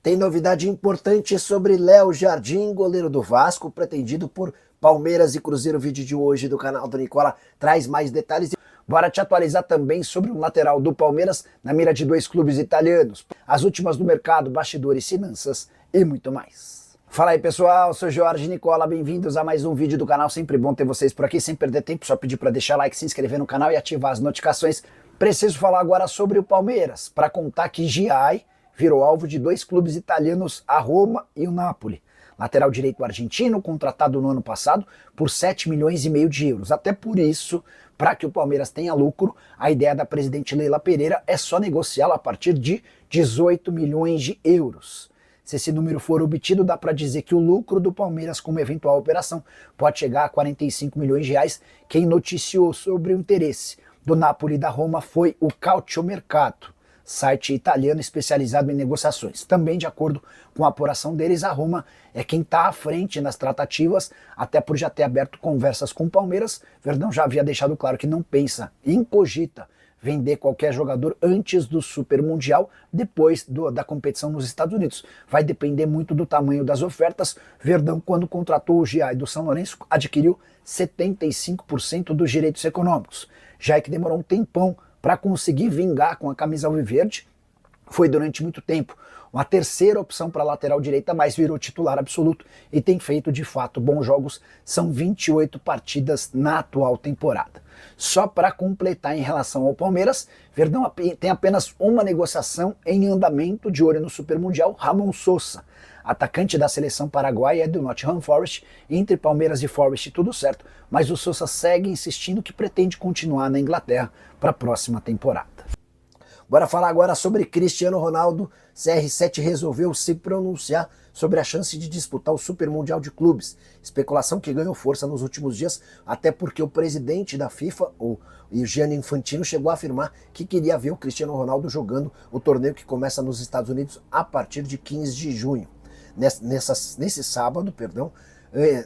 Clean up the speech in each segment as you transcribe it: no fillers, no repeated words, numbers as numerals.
Tem novidade importante sobre Léo Jardim, goleiro do Vasco, pretendido por Palmeiras e Cruzeiro. O vídeo de hoje do canal do Nicola traz mais detalhes. Bora te atualizar também sobre um lateral do Palmeiras na mira de dois clubes italianos, as últimas do mercado, bastidores, finanças e muito mais. Fala aí pessoal, sou Jorge Nicola, bem-vindos a mais um vídeo do canal. Sempre bom ter vocês por aqui, sem perder tempo, só pedir para deixar like, se inscrever no canal e ativar as notificações. Preciso falar agora sobre o Palmeiras, para contar que Giai virou alvo de dois clubes italianos, a Roma e o Napoli. Lateral direito argentino, contratado no ano passado por 7 milhões e meio de euros. Até por isso, para que o Palmeiras tenha lucro, a ideia da presidente Leila Pereira é só negociá-lo a partir de 18 milhões de euros. Se esse número for obtido, dá para dizer que o lucro do Palmeiras com uma eventual operação pode chegar a 45 milhões de reais. Quem noticiou sobre o interesse do Napoli e da Roma foi o Calciomercato, site italiano especializado em negociações. Também, de acordo com a apuração deles, a Roma é quem está à frente nas tratativas, até por já ter aberto conversas com o Palmeiras. Verdão já havia deixado claro que não pensa, incogita, vender qualquer jogador antes do Super Mundial, depois da competição nos Estados Unidos. Vai depender muito do tamanho das ofertas. Verdão, quando contratou o Giai do São Lourenço, adquiriu 75% dos direitos econômicos. Já que demorou um tempão para conseguir vingar com a camisa alviverde, foi durante muito tempo uma terceira opção para a lateral direita, mas virou titular absoluto e tem feito de fato bons jogos. São 28 partidas na atual temporada. Só para completar em relação ao Palmeiras, Verdão tem apenas uma negociação em andamento, de olho no Super Mundial. Ramon Sosa, atacante da seleção paraguaia, é do Nottingham Forest. Entre Palmeiras e Forest tudo certo, mas o Sosa segue insistindo que pretende continuar na Inglaterra para a próxima temporada. Bora falar agora sobre Cristiano Ronaldo. CR7 resolveu se pronunciar sobre a chance de disputar o Super Mundial de Clubes. Especulação que ganhou força nos últimos dias, até porque o presidente da FIFA, o Gianni Infantino, chegou a afirmar que queria ver o Cristiano Ronaldo jogando o torneio que começa nos Estados Unidos a partir de 15 de junho. Nesse sábado,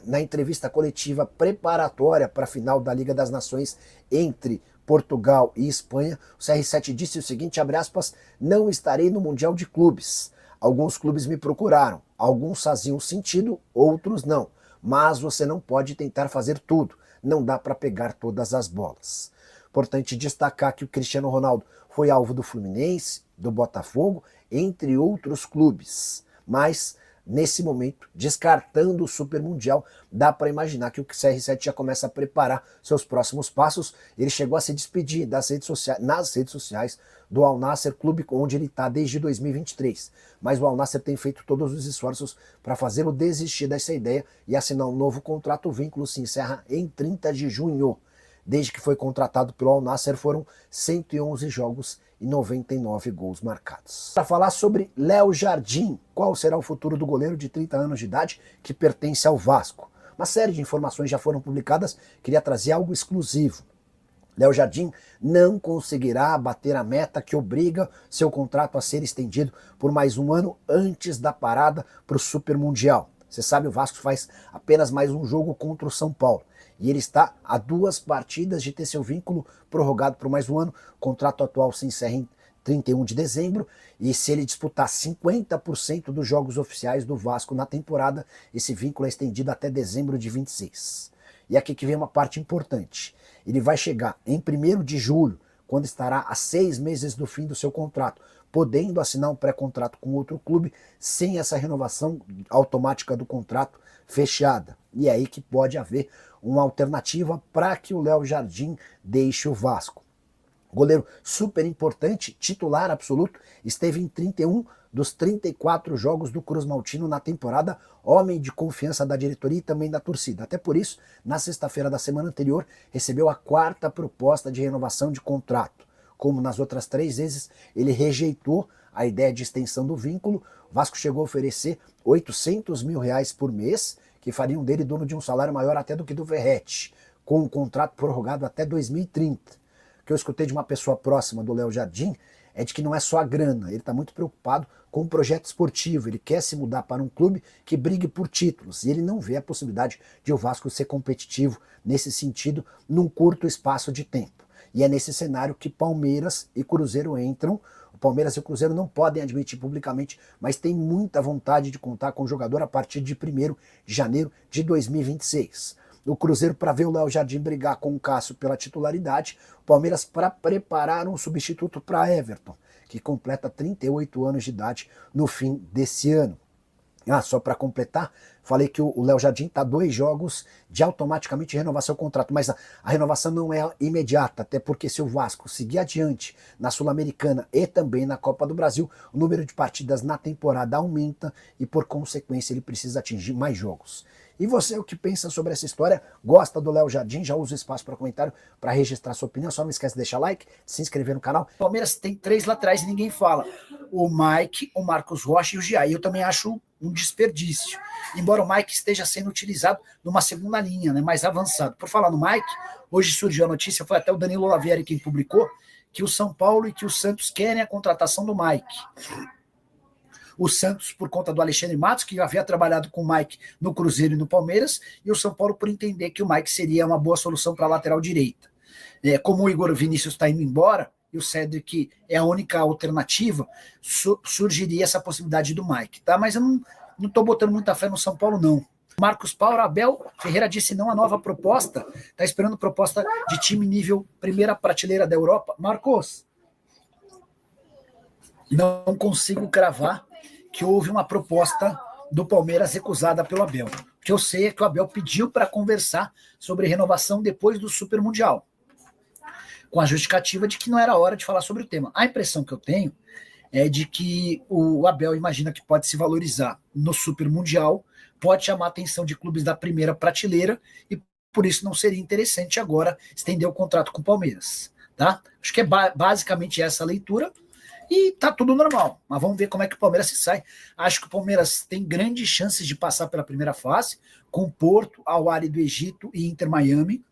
na entrevista coletiva preparatória para a final da Liga das Nações entre Portugal e Espanha, o CR7 disse o seguinte, abre aspas, não estarei no Mundial de Clubes. Alguns clubes me procuraram, alguns faziam sentido, outros não. Mas você não pode tentar fazer tudo, não dá para pegar todas as bolas. Importante destacar que o Cristiano Ronaldo foi alvo do Fluminense, do Botafogo, entre outros clubes. Mas nesse momento, descartando o Super Mundial, dá para imaginar que o CR7 já começa a preparar seus próximos passos. Ele chegou a se despedir nas redes sociais do Al Nassr, clube onde ele está desde 2023. Mas o Al Nassr tem feito todos os esforços para fazê-lo desistir dessa ideia e assinar um novo contrato. O vínculo se encerra em 30 de junho. Desde que foi contratado pelo Al Nassr foram 111 jogos e 99 gols marcados. Para falar sobre Léo Jardim, qual será o futuro do goleiro de 30 anos de idade que pertence ao Vasco? Uma série de informações já foram publicadas, queria trazer algo exclusivo. Léo Jardim não conseguirá bater a meta que obriga seu contrato a ser estendido por mais um ano antes da parada para o Super Mundial. Você sabe, o Vasco faz apenas mais um jogo contra o São Paulo. E ele está a 2 partidas de ter seu vínculo prorrogado por mais um ano. O contrato atual se encerra em 31 de dezembro. E se ele disputar 50% dos jogos oficiais do Vasco na temporada, esse vínculo é estendido até dezembro de 26. E aqui que vem uma parte importante. Ele vai chegar em 1º de julho, quando estará a 6 meses do fim do seu contrato, podendo assinar um pré-contrato com outro clube sem essa renovação automática do contrato fechada. E é aí que pode haver uma alternativa para que o Léo Jardim deixe o Vasco. Goleiro super importante, titular absoluto, esteve em 31 dos 34 jogos do Cruz Maltino na temporada, homem de confiança da diretoria e também da torcida. Até por isso, na sexta-feira da semana anterior, recebeu a 4ª proposta de renovação de contrato. Como nas outras 3 vezes, ele rejeitou a ideia de extensão do vínculo. O Vasco chegou a oferecer 800 mil reais por mês, que fariam dele dono de um salário maior até do que do Verratti, com um contrato prorrogado até 2030. O que eu escutei de uma pessoa próxima do Léo Jardim é de que não é só a grana, ele está muito preocupado com o projeto esportivo, ele quer se mudar para um clube que brigue por títulos, e ele não vê a possibilidade de o Vasco ser competitivo nesse sentido num curto espaço de tempo. E é nesse cenário que Palmeiras e Cruzeiro entram. O Palmeiras e o Cruzeiro não podem admitir publicamente, mas tem muita vontade de contar com o jogador a partir de 1º de janeiro de 2026. O Cruzeiro para ver o Léo Jardim brigar com o Cássio pela titularidade, o Palmeiras para preparar um substituto para Everton, que completa 38 anos de idade no fim desse ano. Só para completar, falei que o Léo Jardim está 2 jogos de automaticamente renovar seu contrato, mas a renovação não é imediata, até porque se o Vasco seguir adiante na Sul-Americana e também na Copa do Brasil, o número de partidas na temporada aumenta e por consequência ele precisa atingir mais jogos. E você, o que pensa sobre essa história? Gosta do Léo Jardim? Já usa o espaço para comentário para registrar sua opinião. Só não esquece de deixar like, se inscrever no canal. O Palmeiras tem 3 laterais e ninguém fala. O Mike, o Marcos Rocha e o Jair. Eu também acho um desperdício. Embora o Mike esteja sendo utilizado numa segunda linha, né, mais avançado. Por falar no Mike, hoje surgiu a notícia, foi até o Danilo Lavieri quem publicou, que o São Paulo e que o Santos querem a contratação do Mike. O Santos por conta do Alexandre Matos, que havia trabalhado com o Mike no Cruzeiro e no Palmeiras, e o São Paulo por entender que o Mike seria uma boa solução para a lateral direita. Como o Igor Vinícius está indo embora, e o Cedric é a única alternativa, surgiria essa possibilidade do Mike. Tá? Mas eu não estou botando muita fé no São Paulo, não. Marcos Paulo, Abel Ferreira disse não a nova proposta, está esperando proposta de time nível primeira prateleira da Europa. Marcos, não consigo cravar que houve uma proposta do Palmeiras recusada pelo Abel. O que eu sei é que o Abel pediu para conversar sobre renovação depois do Super Mundial, com a justificativa de que não era hora de falar sobre o tema. A impressão que eu tenho é de que o Abel imagina que pode se valorizar no Super Mundial, pode chamar a atenção de clubes da primeira prateleira e por isso não seria interessante agora estender o contrato com o Palmeiras. Tá? Acho que é basicamente essa a leitura. E tá tudo normal, mas vamos ver como é que o Palmeiras se sai. Acho que o Palmeiras tem grandes chances de passar pela primeira fase, com Porto, Al-Ahly do Egito e Inter Miami,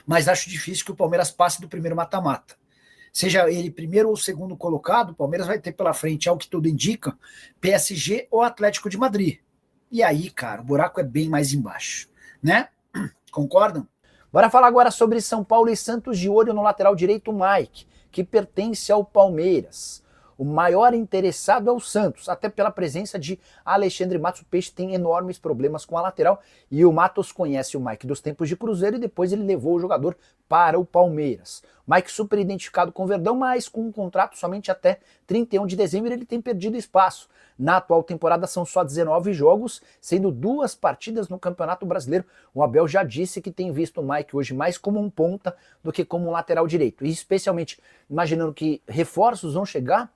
mas acho difícil que o Palmeiras passe do primeiro mata-mata. Seja ele primeiro ou segundo colocado, o Palmeiras vai ter pela frente, ao que tudo indica, PSG ou Atlético de Madrid. E aí, cara, o buraco é bem mais embaixo, né? Concordam? Bora falar agora sobre São Paulo e Santos, de olho no lateral direito, Mike, que pertence ao Palmeiras. O maior interessado é o Santos, até pela presença de Alexandre Matos. O Peixe tem enormes problemas com a lateral e o Matos conhece o Mike dos tempos de Cruzeiro e depois ele levou o jogador para o Palmeiras. Mike super identificado com o Verdão, mas com um contrato somente até 31 de dezembro ele tem perdido espaço. Na atual temporada são só 19 jogos, sendo 2 partidas no Campeonato Brasileiro. O Abel já disse que tem visto o Mike hoje mais como um ponta do que como um lateral direito. E especialmente imaginando que reforços vão chegar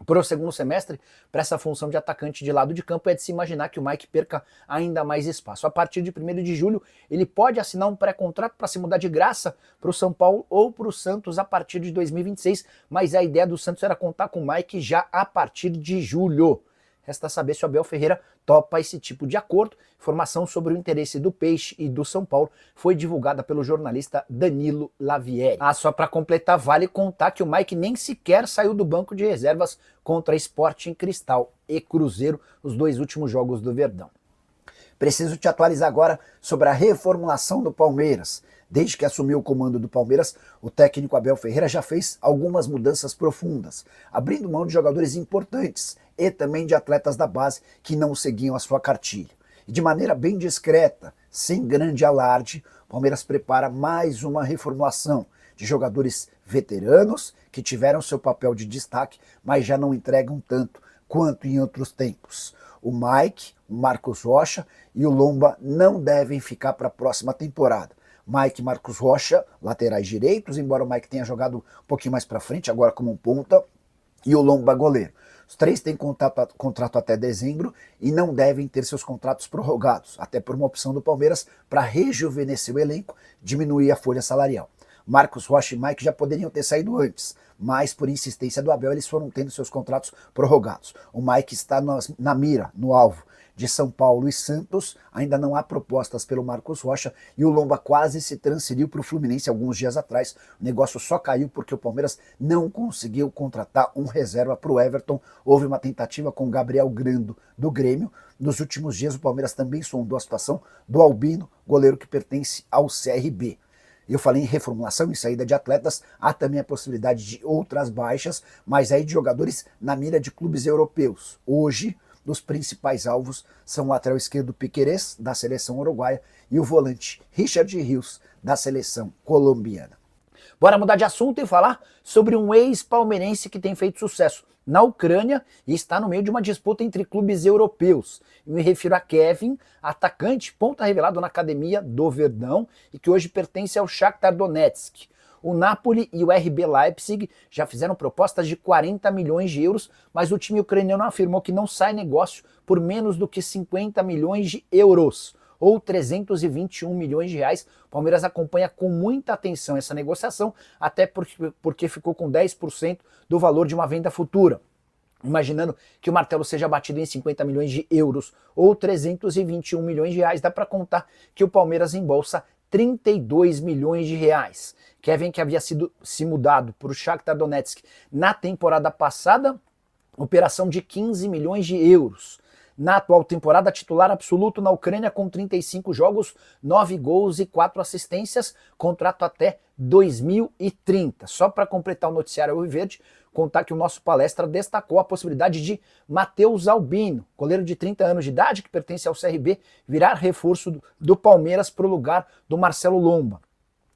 para o segundo semestre, para essa função de atacante de lado de campo, é de se imaginar que o Mike perca ainda mais espaço. A partir de 1º de julho, ele pode assinar um pré-contrato para se mudar de graça para o São Paulo ou para o Santos a partir de 2026, mas a ideia do Santos era contar com o Mike já a partir de julho. Resta saber se o Abel Ferreira topa esse tipo de acordo. Informação sobre o interesse do Peixe e do São Paulo foi divulgada pelo jornalista Danilo Lavieri. Só para completar, vale contar que o Mike nem sequer saiu do banco de reservas contra Sporting Cristal e Cruzeiro, os 2 últimos jogos do Verdão. Preciso te atualizar agora sobre a reformulação do Palmeiras. Desde que assumiu o comando do Palmeiras, o técnico Abel Ferreira já fez algumas mudanças profundas, abrindo mão de jogadores importantes e também de atletas da base que não seguiam a sua cartilha. E de maneira bem discreta, sem grande alarde, o Palmeiras prepara mais uma reformulação de jogadores veteranos que tiveram seu papel de destaque, mas já não entregam tanto quanto em outros tempos. O Mike, o Marcos Rocha e o Lomba não devem ficar para a próxima temporada. Mike e Marcos Rocha, laterais direitos, embora o Mike tenha jogado um pouquinho mais para frente, agora como um ponta, e o Lomba goleiro. Os 3 têm contrato até dezembro e não devem ter seus contratos prorrogados, até por uma opção do Palmeiras para rejuvenescer o elenco, diminuir a folha salarial. Marcos Rocha e Mike já poderiam ter saído antes, mas por insistência do Abel eles foram tendo seus contratos prorrogados. O Mike está na mira, no alvo de São Paulo e Santos, ainda não há propostas pelo Marcos Rocha e o Lomba quase se transferiu para o Fluminense alguns dias atrás. O negócio só caiu porque o Palmeiras não conseguiu contratar um reserva para o Everton. Houve uma tentativa com o Gabriel Grando do Grêmio. Nos últimos dias o Palmeiras também sondou a situação do Albino, goleiro que pertence ao CRB. Eu falei em reformulação e saída de atletas, há também a possibilidade de outras baixas, mas aí de jogadores na mira de clubes europeus. Hoje, os principais alvos são o lateral esquerdo Piquerez, da seleção uruguaia, e o volante Richard Rios, da seleção colombiana. Bora mudar de assunto e falar sobre um ex-palmeirense que tem feito sucesso na Ucrânia e está no meio de uma disputa entre clubes europeus. Eu me refiro a Kevin, atacante, ponta revelado na academia do Verdão e que hoje pertence ao Shakhtar Donetsk. O Napoli e o RB Leipzig já fizeram propostas de 40 milhões de euros, mas o time ucraniano afirmou que não sai negócio por menos do que 50 milhões de euros, ou 321 milhões de reais. O Palmeiras acompanha com muita atenção essa negociação, até porque ficou com 10% do valor de uma venda futura. Imaginando que o martelo seja batido em 50 milhões de euros ou 321 milhões de reais, dá para contar que o Palmeiras embolsa 32 milhões de reais. Kevin, que havia se mudado para o Shakhtar Donetsk na temporada passada, operação de 15 milhões de euros. Na atual temporada, titular absoluto na Ucrânia com 35 jogos, 9 gols e 4 assistências, contrato até 2030. Só para completar o noticiário Alviverde, contar que o nosso palestra destacou a possibilidade de Matheus Albino, goleiro de 30 anos de idade, que pertence ao CRB, virar reforço do Palmeiras para o lugar do Marcelo Lomba.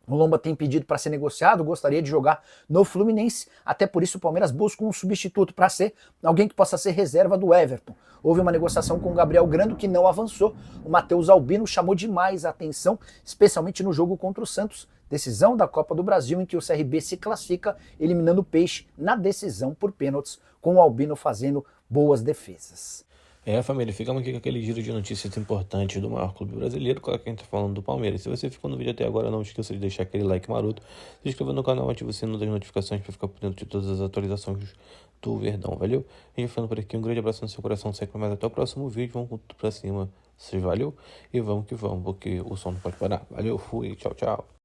O Lomba tem pedido para ser negociado, gostaria de jogar no Fluminense, até por isso o Palmeiras busca um substituto para ser alguém que possa ser reserva do Everton. Houve uma negociação com o Gabriel Grando que não avançou. O Matheus Albino chamou demais a atenção, especialmente no jogo contra o Santos, decisão da Copa do Brasil em que o CRB se classifica eliminando o Peixe na decisão por pênaltis, com o Albino fazendo boas defesas. Família, ficamos aqui com aquele giro de notícias importantes do maior clube brasileiro, claro que a gente tá falando do Palmeiras. Se você ficou no vídeo até agora, não esqueça de deixar aquele like maroto, se inscreva no canal, ative o sino das notificações para ficar por dentro de todas as atualizações do Verdão, valeu? A gente falando por aqui, um grande abraço no seu coração, sempre mais até o próximo vídeo, vamos com tudo pra cima, valeu? E vamos que vamos, porque o som não pode parar. Valeu, fui, tchau, tchau.